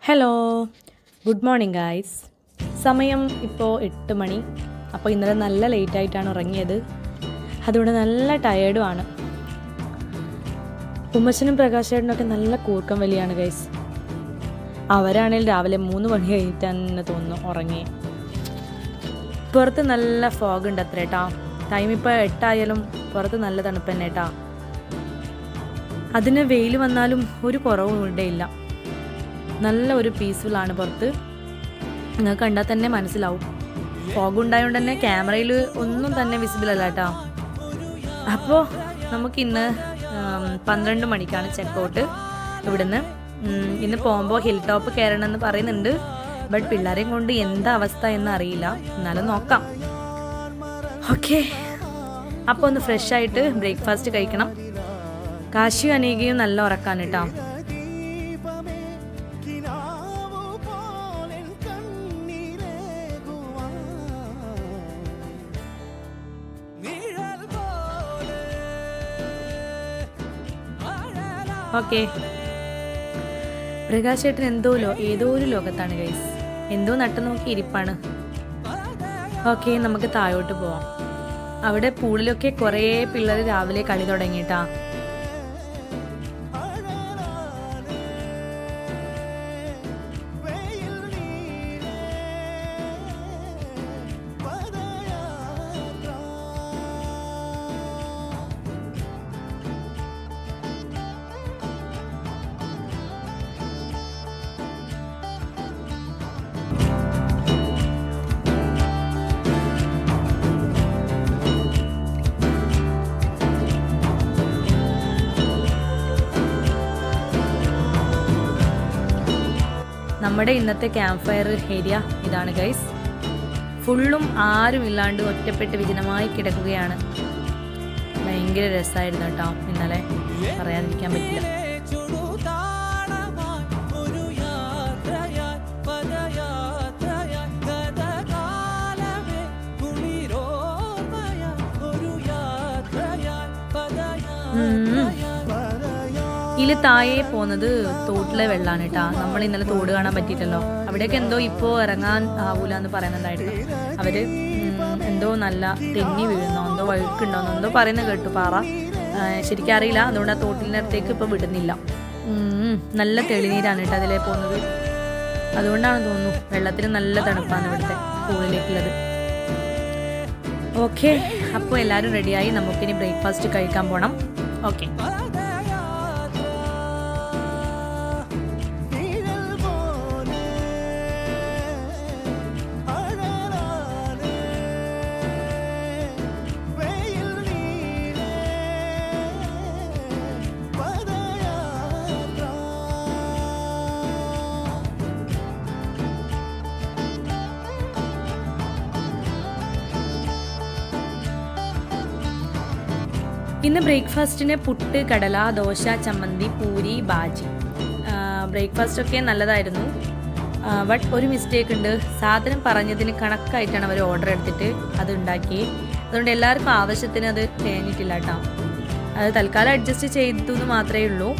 Hello, good morning guys. സമയം ഇപ്പോൾ 8 മണി. അപ്പോൾ ഇന്നലെ നല്ല ലേറ്റായിട്ടാണ് ഉറങ്ങിയത്. അതുകൊണ്ട് നല്ല ടയേർഡുമാണ്. ഉമ്മച്ചനും പ്രകാശേട്ടനൊക്കെ നല്ല കൂർക്കം വലിയാണ് ഗൈസ്. അവരാണെങ്കിൽ രാവിലെ 3 മണി കഴിഞ്ഞിട്ടാണെന്ന് തോന്നുന്നു ഉറങ്ങി. പുറത്ത് നല്ല ഫോഗ് ഉണ്ട് അത്ര കേട്ടാ. ടൈം ഇപ്പോൾ 8 ആയാലും പുറത്ത് നല്ല തണുപ്പ് തന്നെ കേട്ടാ. അതിന് വെയിൽ വന്നാലും ഒരു കുറവും ഇവിടെ ഇല്ല. നല്ല ഒരു പീസ്ഫുള്ളാണ് പുറത്ത്. നിങ്ങൾക്ക് കണ്ടാൽ തന്നെ മനസ്സിലാവും. ഫോഗ് ഉണ്ടായതുകൊണ്ട് തന്നെ ക്യാമറയിൽ ഒന്നും തന്നെ വിസിബിൾ അല്ല കേട്ടോ. അപ്പോൾ നമുക്കിന്ന് 12 മണിക്കാണ് ചെക്കൗട്ട് ഇവിടുന്ന്. ഇന്ന് പോകുമ്പോൾ ഹിൽ ടോപ്പ് കയറണമെന്ന് പറയുന്നുണ്ട്. ബട്ട് പിള്ളേരെയും കൊണ്ട് എന്താ അവസ്ഥ എന്ന് അറിയില്ല. എന്നാലും നോക്കാം. ഓക്കെ, അപ്പോൾ ഒന്ന് ഫ്രഷ് ആയിട്ട് ബ്രേക്ക്ഫാസ്റ്റ് കഴിക്കണം. കാശി അനീകയും നല്ല ഉറക്കാണ് കേട്ടോ. ഓക്കെ, പ്രകാശേട്ടൻ ഏതോ ഒരു ലോകത്താണ് ഗൈസ്. എന്തോ നട്ടു നോക്കി ഇരിപ്പാണ്. ഓക്കെ, നമുക്ക് താഴോട്ട് പോവാം. അവിടെ പൂളിലൊക്കെ കുറേ പിള്ളേർ രാവിലെ കളി തുടങ്ങിയിട്ടാ. നമ്മുടെ ഇന്നത്തെ ക്യാമ്പ് ഫയർ ഏരിയ ഇതാണ് ഗൈസ്. ഫുള്ളും ആരും ഇല്ലാണ്ട് ഒറ്റപ്പെട്ട് വിജനമായി കിടക്കുകയാണ്. ഭയങ്കര രസമായിരുന്നു കേട്ടോ ഇന്നലെ, പറയാതിരിക്കാൻ പറ്റില്ല. ഇതിൽ താഴെ പോകുന്നത് തോട്ടിലെ വെള്ളമാണ് കേട്ടാ. നമ്മൾ ഇന്നലെ തോട് കാണാൻ പറ്റിയിട്ടല്ലോ. അവിടെയൊക്കെ എന്തോ ഇപ്പോൾ ഇറങ്ങാൻ ആവൂല എന്ന് പറയുന്നുണ്ടായിരുന്നു. അവര് എന്തോ നല്ല തെന്നി വീഴുന്നോ എന്തോ വഴുക്കുണ്ടോന്നോ എന്തോ പറയുന്നത് കേട്ടു. പാറ ശരിക്കും അറിയില്ല. അതുകൊണ്ട് ആ തോട്ടിൻ്റെ അടുത്തേക്ക് ഇപ്പോൾ വിടുന്നില്ല. നല്ല തെളിനീരാണ് കേട്ടോ അതിലേ പോകുന്നത്. അതുകൊണ്ടാണ് തോന്നുന്നു വെള്ളത്തിന് നല്ല തണുപ്പാണ് ഇവിടുത്തെ പൂളിലേക്കുള്ളത്. ഓക്കെ, അപ്പോൾ എല്ലാവരും റെഡിയായി. നമുക്കിനി ബ്രേക്ക്ഫാസ്റ്റ് കഴിക്കാൻ പോകണം. ഓക്കെ, ഇന്ന് ബ്രേക്ക്ഫാസ്റ്റിന് പുട്ട്, കടല, ദോശ, ചമ്മന്തി, പൂരി, ബാജി. ബ്രേക്ക്ഫാസ്റ്റൊക്കെ നല്ലതായിരുന്നു. ബട്ട് ഒരു മിസ്റ്റേക്ക് ഉണ്ട്. സാധനം പറഞ്ഞതിന് കണക്കായിട്ടാണ് അവർ ഓർഡർ എടുത്തിട്ട് അത് ഉണ്ടാക്കി. അതുകൊണ്ട് എല്ലാവർക്കും ആവശ്യത്തിന് അത് തേഞ്ഞിട്ടില്ല കേട്ടോ. അത് തൽക്കാലം അഡ്ജസ്റ്റ് ചെയ്തു എന്ന് മാത്രമേ ഉള്ളൂ.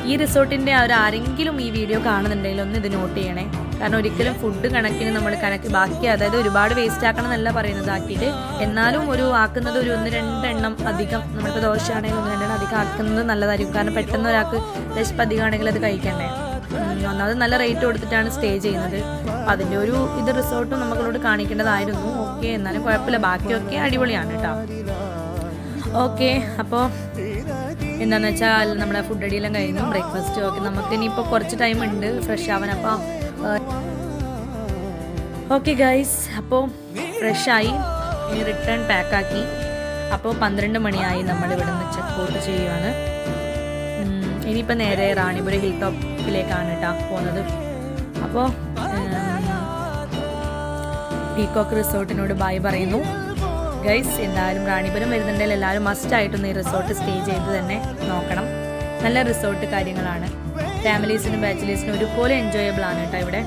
ഈ റിസോർട്ടിൻ്റെ ആരെങ്കിലും ഈ വീഡിയോ കാണുന്നുണ്ടെങ്കിൽ ഒന്ന് ഇത് നോട്ട് ചെയ്യണേ. കാരണം ഒരിക്കലും ഫുഡ് കണക്കിന് നമ്മൾ ബാക്കി, അതായത് ഒരുപാട് വേസ്റ്റ് ആക്കണം എന്നല്ല പറയുന്നത്, ആക്കിയിട്ട് എന്നാലും ആക്കുന്നത് ഒരു 1-2 എണ്ണം അധികം. നമ്മളിപ്പോൾ ദോശ ആണെങ്കിൽ 1-2 എണ്ണം അധികം ആക്കുന്നത് നല്ലതായിരിക്കും. കാരണം പെട്ടെന്ന് ഒരാൾക്ക് വിശപ്പ് അധികമാണെങ്കിൽ അത് കഴിക്കണ്ടേ. ഒന്നാമത് നല്ല റേറ്റ് കൊടുത്തിട്ടാണ് സ്റ്റേ ചെയ്യുന്നത്. അപ്പം അതിൻ്റെ ഇത് റിസോർട്ടും നമ്മളോട് കാണിക്കേണ്ടതായിരുന്നു. ഓക്കെ, എന്നാലും കുഴപ്പമില്ല. ബാക്കിയൊക്കെ അടിപൊളിയാണ് കേട്ടോ. ഓക്കെ, അപ്പോൾ എന്താണെന്ന് വെച്ചാൽ നമ്മുടെ ഫുഡ് അടിയെല്ലാം കഴിഞ്ഞു. Breakfast okay. നമുക്ക് ഇനിയിപ്പോൾ കുറച്ച് ടൈം ഉണ്ട് ഫ്രഷ് ആവാൻ. അപ്പോൾ ഓക്കെ ഗൈസ്, അപ്പോൾ ഫ്രഷായി ഇനി റിട്ടേൺ പാക്കാക്കി. അപ്പോൾ 12 മണിയായി. നമ്മൾ ഇവിടെ നിന്ന് ചെക്കൗട്ട് ചെയ്യുകയാണ്. ഇനിയിപ്പോൾ നേരെ റാണിപുരം ഹിൽ ടോപ്പിലേക്കാണ് കേട്ടോ പോകുന്നത്. അപ്പോൾ പീകോക്ക് റിസോർട്ടിനോട് ബൈ പറയുന്നു ഗൈസ്. എന്തായാലും റാണിപുരം വരുന്നുണ്ടെങ്കിൽ എല്ലാവരും മസ്റ്റായിട്ടൊന്ന് ഈ റിസോർട്ട് സ്റ്റേ ചെയ്ത് തന്നെ നോക്കണം. നല്ല റിസോർട്ട് കാര്യങ്ങളാണ്. ഫാമിലീസിനും ബാച്ചിലേഴ്സിനും ഒരുപോലെ എൻജോയബിൾ ആണ് കേട്ടോ ഇവിടെ.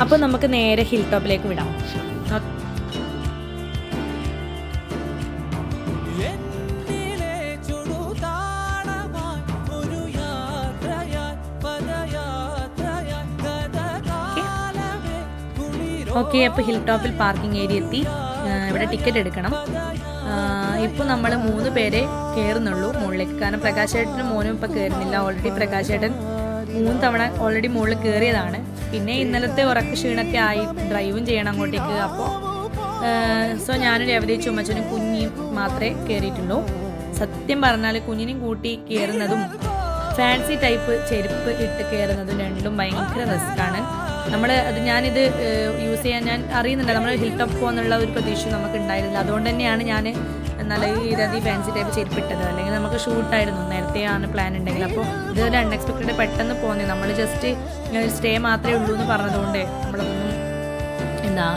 അപ്പോൾ നമുക്ക് നേരെ ഹിൽ ടോപ്പിലേക്ക് വിടാം. ഓക്കെ, അപ്പോൾ ഹിൽ ടോപ്പിൽ പാർക്കിംഗ് ഏരിയ എത്തി. ഇവിടെ ടിക്കറ്റ് എടുക്കണം. ഇപ്പോൾ നമ്മൾ 3 പേരെ കയറുന്നുള്ളൂ മുകളിലേക്ക്. കാരണം പ്രകാശേട്ടനും മോനും ഇപ്പോൾ കയറുന്നില്ല. ഓൾറെഡി പ്രകാശേട്ടൻ 3 തവണ ഓൾറെഡി മുകളിൽ കയറിയതാണ്. പിന്നെ ഇന്നലത്തെ ഉറക്ക ക്ഷീണമൊക്കെ ആയി, ഡ്രൈവും ചെയ്യണം അങ്ങോട്ടേക്ക്. അപ്പോൾ സോ ഞാനും രേവതി ചുമച്ചനും കുഞ്ഞിയും മാത്രമേ കയറിയിട്ടുള്ളൂ. സത്യം പറഞ്ഞാൽ കുഞ്ഞിനെയും കൂട്ടി കയറുന്നതും ഫാൻസി ടൈപ്പ് ചെരുപ്പ് ഇട്ട് കയറുന്നതും രണ്ടും ഭയങ്കര റിസ്ക്കാണ്. ഞാനിത് യൂസ് ചെയ്യാൻ ഞാൻ അറിയുന്നുണ്ട്. നമ്മൾ ഹിൽ ടോപ്പ് പോകുന്നുള്ള ഒരു പ്രതീക്ഷ നമുക്ക് ഉണ്ടായിരുന്നില്ല. അതുകൊണ്ട് തന്നെയാണ് ഞാൻ നല്ല ഈ ഫാൻസി ടൈപ്പ് ചെരുപ്പിട്ടത്. അല്ലെങ്കിൽ നമുക്ക് ഷൂട്ടായിരുന്നു, നേരത്തെയാണ് പ്ലാൻ ഉണ്ടെങ്കിൽ. അപ്പോൾ ഇതൊരു അൺഎക്സ്പെക്റ്റഡ് പെട്ടെന്ന് പോകുന്നത്. നമ്മൾ ജസ്റ്റ് സ്റ്റേ മാത്രമേ ഉള്ളൂ എന്ന് പറഞ്ഞതുകൊണ്ട് നമ്മളൊന്നും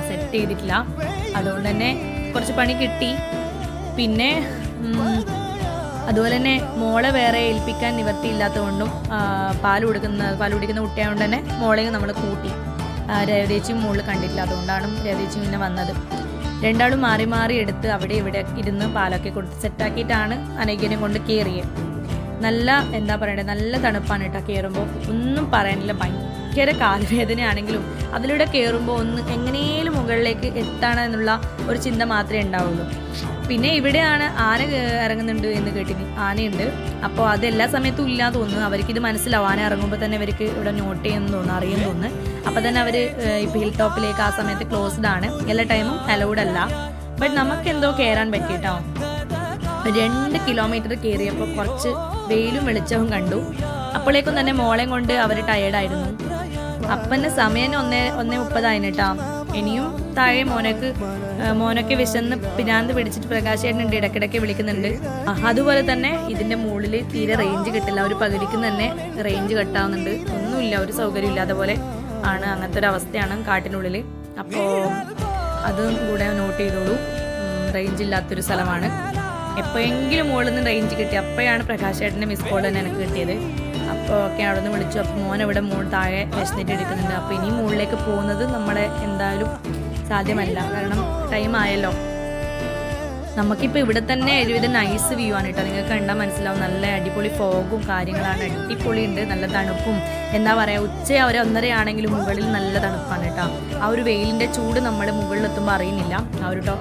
സെറ്റ് ചെയ്തിട്ടില്ല. അതുകൊണ്ട് തന്നെ കുറച്ച് പണി കിട്ടി. പിന്നെ അതുപോലെ തന്നെ മോളെ വേറെ ഏൽപ്പിക്കാൻ നിവർത്തിയില്ലാത്തതുകൊണ്ടും പാൽ കുടിക്കുന്ന കുട്ടിയായതുകൊണ്ട് തന്നെ മോളെയും നമ്മൾ കൂട്ടി. രേവതേച്ചിയും മുകളിൽ കണ്ടിട്ടില്ല, അതുകൊണ്ടാണ് രേവതേച്ചി പിന്നെ വന്നത്. രണ്ടാളും മാറി മാറി എടുത്ത് അവിടെ ഇവിടെ ഇരുന്ന് പാലൊക്കെ കൊടുത്ത് സെറ്റാക്കിയിട്ടാണ് അനഘ്യനെ കൊണ്ട് കയറിയത്. നല്ല നല്ല തണുപ്പാണ് കേട്ടോ. കയറുമ്പോൾ ഒന്നും പറയാനില്ല, ഭയങ്കര കാലുവേദനയാണെങ്കിലും അതിലൂടെ കയറുമ്പോൾ ഒന്ന് എങ്ങനെയും മുകളിലേക്ക് എത്തണം എന്നുള്ള ഒരു ചിന്ത മാത്രമേ ഉണ്ടാവുള്ളൂ. പിന്നെ ഇവിടെയാണ് ആന ഇറങ്ങുന്നുണ്ട് എന്ന് കേട്ടിന്. ആനയുണ്ട്. അപ്പോൾ അതെല്ലാ സമയത്തും ഇല്ലാന്ന് തോന്നുന്നു. അവർക്കിത് മനസ്സിലാവും. ആന ഇറങ്ങുമ്പോൾ തന്നെ അവർക്ക് ഇവിടെ നോട്ട് ചെയ്യുമെന്ന് തോന്നുന്നു, അറിയുമെന്ന് തോന്നുന്നു. അപ്പോൾ തന്നെ അവർ ഇപ്പോൾ ഹിൽ ടോപ്പിലേക്ക് ആ സമയത്ത് ക്ലോസ്ഡ് ആണ്, എല്ലാ ടൈമും അലൗഡ് അല്ല. ബട്ട് നമുക്കെന്തോ കയറാൻ പറ്റിയിട്ടോ. 2 കിലോമീറ്റർ കയറിയപ്പോൾ കുറച്ച് വെയിലും വെളിച്ചവും കണ്ടു. അപ്പോഴേക്കും തന്നെ മോളെയും കൊണ്ട് അവർ ടയേർഡായിരുന്നു. അപ്പൻ്റെ സമയം 1:30 കേട്ടോ. ഇനിയും താഴെ മോനൊക്കെ വിശന്ന് പിന്നാന്ത് പിടിച്ചിട്ട് പ്രകാശേട്ടനുണ്ട്, ഇടയ്ക്കിടയ്ക്ക് വിളിക്കുന്നുണ്ട്. അതുപോലെ തന്നെ ഇതിൻ്റെ മുകളിൽ തീരെ റേഞ്ച് കിട്ടില്ല. ഒരു പകുതിക്ക് തന്നെ റേഞ്ച് കട്ടാവുന്നുണ്ട്. ഒന്നുമില്ല, ഒരു സൗകര്യം ഇല്ലാതെ പോലെ ആണ്. അങ്ങനത്തെ ഒരു അവസ്ഥയാണ് കാട്ടിനുള്ളിൽ. അപ്പോൾ അതും കൂടെ നോട്ട് ചെയ്തോളൂ. റേഞ്ച് ഇല്ലാത്തൊരു സ്ഥലമാണ്. എപ്പോഴെങ്കിലും മുകളിൽ നിന്ന് റേഞ്ച് കിട്ടി. അപ്പോഴാണ് പ്രകാശേട്ടൻ്റെ മിസ് കോൾ തന്നെ എനിക്ക് കിട്ടിയത്. അപ്പോൾ ഒക്കെ അവിടെ നിന്ന് വിളിച്ചു. അപ്പോൾ മോൻ ഇവിടെ താഴെ വിശന്നിട്ട് എടുക്കുന്നുണ്ട്. അപ്പോൾ ഇനി മുകളിലേക്ക് പോകുന്നത് നമ്മളെ എന്തായാലും സാധ്യമല്ല, കാരണം ടൈം ആയല്ലോ. നമുക്കിപ്പോൾ ഇവിടെ തന്നെ ഒരുവിധം നൈസ് വ്യൂ ആണ് കേട്ടോ. നിങ്ങൾക്ക് കണ്ടാൽ മനസ്സിലാവും. നല്ല അടിപൊളി ഫോഗും കാര്യങ്ങളാണ്, അടിപൊളി ഉണ്ട്. നല്ല തണുപ്പും എന്താ പറയുക, ഉച്ച 1:30 ആണെങ്കിലും മുകളിൽ നല്ല തണുപ്പാണ് കേട്ടോ. ആ ഒരു വെയിലിൻ്റെ ചൂട് നമ്മൾ മുകളിലെത്തുമ്പോൾ അറിയുന്നില്ല,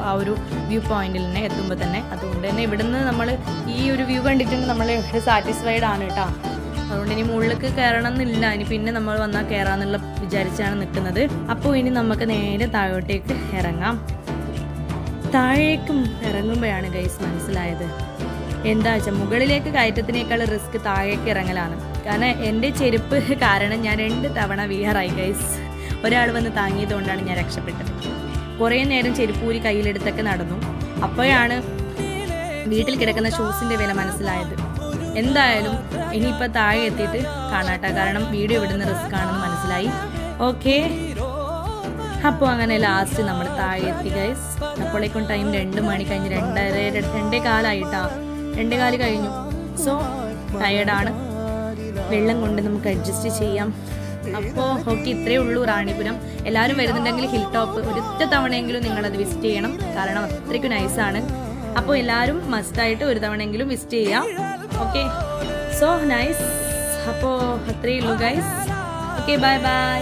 ആ ഒരു വ്യൂ പോയിന്റിൽ തന്നെ എത്തുമ്പോൾ തന്നെ. അതുകൊണ്ട് തന്നെ ഇവിടുന്ന് നമ്മൾ ഈ ഒരു വ്യൂ കണ്ടിട്ടുണ്ട് നമ്മൾ സാറ്റിസ്ഫൈഡ് ആണ് കേട്ടോ. അതുകൊണ്ട് ഇനി മുകളിലേക്ക് കയറണം എന്നില്ല. ഇനി പിന്നെ നമ്മൾ വന്നാൽ കയറാമെന്നുള്ള വിചാരിച്ചാണ് നിൽക്കുന്നത്. അപ്പോൾ ഇനി നമുക്ക് നേരെ താഴോട്ടേക്ക് ഇറങ്ങാം. താഴേക്കും ഇറങ്ങുമ്പോഴാണ് ഗൈസ് മനസ്സിലായത് എന്താ വെച്ചാൽ മുകളിലേക്ക് കയറ്റത്തിനേക്കാൾ റിസ്ക് താഴേക്ക് ഇറങ്ങലാണ്. കാരണം എൻ്റെ ചെരുപ്പ് കാരണം ഞാൻ 2 തവണ വീഴാറായി ഗൈസ്. ഒരാൾ വന്ന് താങ്ങിയതുകൊണ്ടാണ് ഞാൻ രക്ഷപ്പെട്ടത്. കുറേ നേരം ചെരുപ്പൂരി കയ്യിലെടുത്തൊക്കെ നടന്നു. അപ്പോഴാണ് വീട്ടിൽ കിടക്കുന്ന ഷൂസിൻ്റെ വില മനസ്സിലായത്. എന്തായാലും ഇനിയിപ്പോൾ താഴെ എത്തിയിട്ട് കാണാട്ടെ, കാരണം വീഡിയോ ഇവിടുന്ന് റിസ്ക് ആണെന്ന് മനസ്സിലായി. ഓക്കെ, അപ്പോൾ അങ്ങനെ ലാസ്റ്റ് നമ്മൾ താഴെ എത്തി ഗൈസ്. അപ്പോഴേക്കും ടൈം 2 മണി കഴിഞ്ഞ് 2:15 2:15 കഴിഞ്ഞു. സോ ടയേർഡാണ്. വെള്ളം കൊണ്ട് നമുക്ക് അഡ്ജസ്റ്റ് ചെയ്യാം. അപ്പോൾ ഓക്കെ, ഇത്രയേ ഉള്ളൂ റാണിപുരം. എല്ലാവരും വരുന്നുണ്ടെങ്കിൽ ഹിൽ ടോപ്പ് ഒരൊറ്റ തവണയെങ്കിലും നിങ്ങളത് വിസിറ്റ് ചെയ്യണം, കാരണം അത്രയ്ക്കും നൈസാണ്. അപ്പോൾ എല്ലാവരും മസ്റ്റായിട്ട് ഒരു തവണയെങ്കിലും വിസിറ്റ് ചെയ്യാം. Okay, so nice. അപ്പോൾ അത്രയേ ഉള്ളൂ ഗൈസ്. Okay, bye bye.